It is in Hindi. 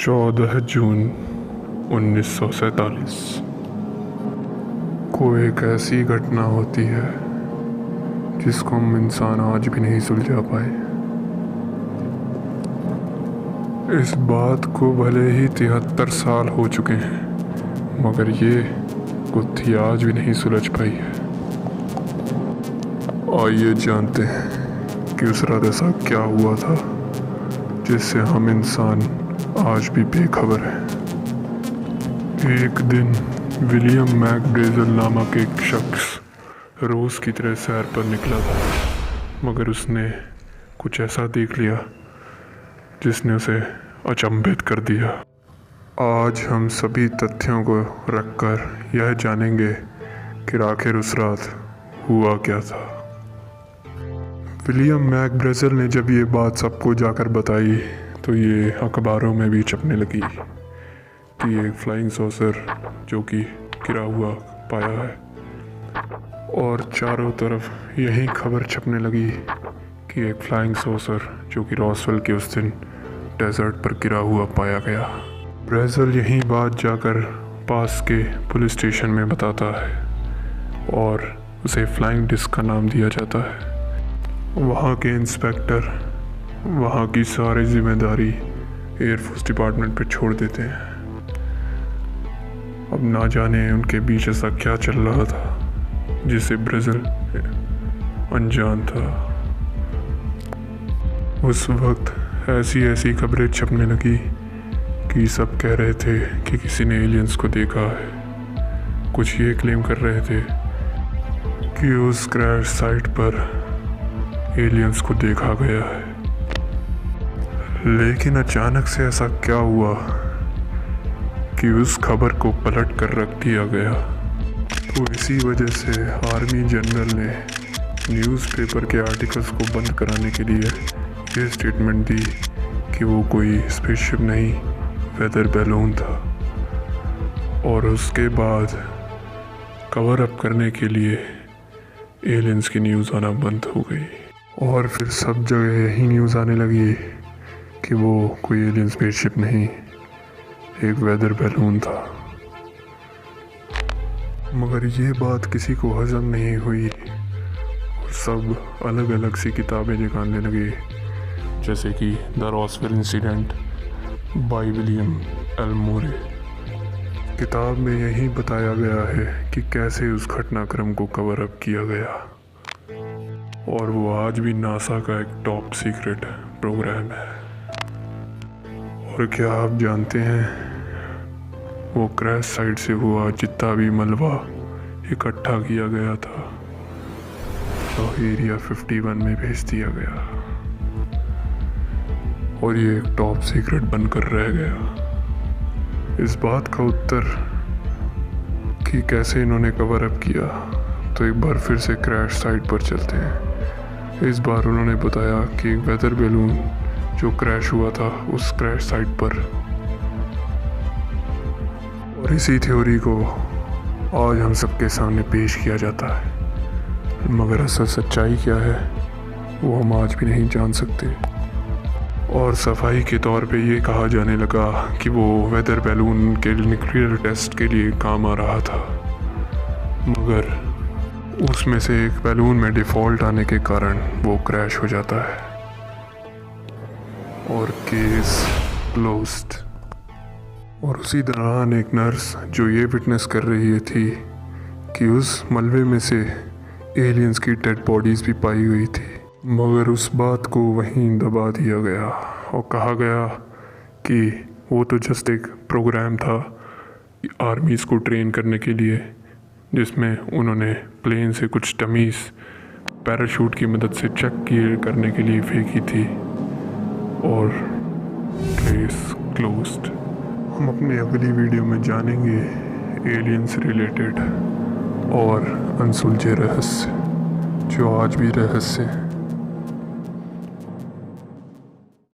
14 जून 1947 को एक ऐसी घटना होती है जिसको हम इंसान आज भी नहीं सुलझा पाए। इस बात को भले ही 73 साल हो चुके हैं, मगर ये गुत्थी आज भी नहीं सुलझ पाई है। आइए जानते हैं कि उस रात ऐसा क्या हुआ था जिससे हम इंसान आज भी बेखबर हैं। एक दिन विलियम मैकब्रेजल नामक एक शख्स रोज़ की तरह सैर पर निकला था, मगर उसने कुछ ऐसा देख लिया जिसने उसे अचंभित कर दिया। आज हम सभी तथ्यों को रखकर यह जानेंगे कि आखिर उस रात हुआ क्या था। विलियम मैकब्रेजल ने जब ये बात सबको जाकर बताई तो ये अखबारों में भी छपने लगी कि एक फ्लाइंग सॉसर जो कि गिरा हुआ पाया है, और चारों तरफ यही खबर छपने लगी कि एक फ्लाइंग सॉसर जो कि रॉसवेल के उस दिन डेजर्ट पर गिरा हुआ पाया गया। ब्रेजल यही बात जाकर पास के पुलिस स्टेशन में बताता है और उसे फ्लाइंग डिस्क का नाम दिया जाता है। वहाँ के इंस्पेक्टर वहाँ की सारी जिम्मेदारी एयरफोर्स डिपार्टमेंट पे छोड़ देते हैं। अब ना जाने उनके बीच ऐसा क्या चल रहा था जिसे ब्रेजल अनजान था। उस वक्त ऐसी खबरें छपने लगी कि सब कह रहे थे कि किसी ने एलियंस को देखा है। कुछ ये क्लेम कर रहे थे कि उस क्रैश साइट पर एलियंस को देखा गया है। लेकिन अचानक से ऐसा क्या हुआ कि उस खबर को पलट कर रख दिया गया। तो इसी वजह से आर्मी जनरल ने न्यूज़पेपर के आर्टिकल्स को बंद कराने के लिए ये स्टेटमेंट दी कि वो कोई स्पेसशिप नहीं, वेदर बैलून था। और उसके बाद कवर अप करने के लिए एलियंस की न्यूज़ आना बंद हो गई, और फिर सब जगह यही न्यूज़ आने लगी कि वो कोई एलियन स्पेसशिप नहीं, एक वेदर बैलून था। मगर ये बात किसी को हजम नहीं हुई और सब अलग अलग सी किताबें निकालने लगे, जैसे कि the Roswell incident by William L Moore. किताब में यही बताया गया है कि कैसे उस घटनाक्रम को कवर अप किया गया, और वो आज भी नासा का एक टॉप सीक्रेट प्रोग्राम है। और क्या आप जानते हैं, वो क्रैश साइट से हुआ जितना भी मलबा इकट्ठा किया गया था तो एरिया 51 में भेज दिया गया, और ये एक टॉप सीक्रेट बनकर रह गया। इस बात का उत्तर कि कैसे इन्होंने कवर अप किया, तो एक बार फिर से क्रैश साइट पर चलते हैं। इस बार उन्होंने बताया कि एक वेदर बैलून जो क्रैश हुआ था उस क्रैश साइट पर, और इसी थ्योरी को आज हम सबके सामने पेश किया जाता है। मगर असल सच्चाई क्या है वो हम आज भी नहीं जान सकते। और सफाई के तौर पे ये कहा जाने लगा कि वो वेदर बैलून के न्यूक्लियर टेस्ट के लिए काम आ रहा था, मगर उसमें से एक बैलून में डिफ़ॉल्ट आने के कारण वो क्रैश हो जाता है और केस क्लोज्ड। और उसी दौरान एक नर्स जो ये विटनेस कर रही थी कि उस मलबे में से एलियंस की डेड बॉडीज़ भी पाई गई थी, मगर उस बात को वहीं दबा दिया गया और कहा गया कि वो तो जस्ट एक प्रोग्राम था आर्मीज़ को ट्रेन करने के लिए, जिसमें उन्होंने प्लेन से कुछ डमीज़ पैराशूट की मदद से चेक करने के लिए फेंकी थी, और केस क्लोज्ड। हम अपनी अगली वीडियो में जानेंगे एलियन से रिलेटेड और अनसुलझे रहस्य जो आज भी रहस्य हैं।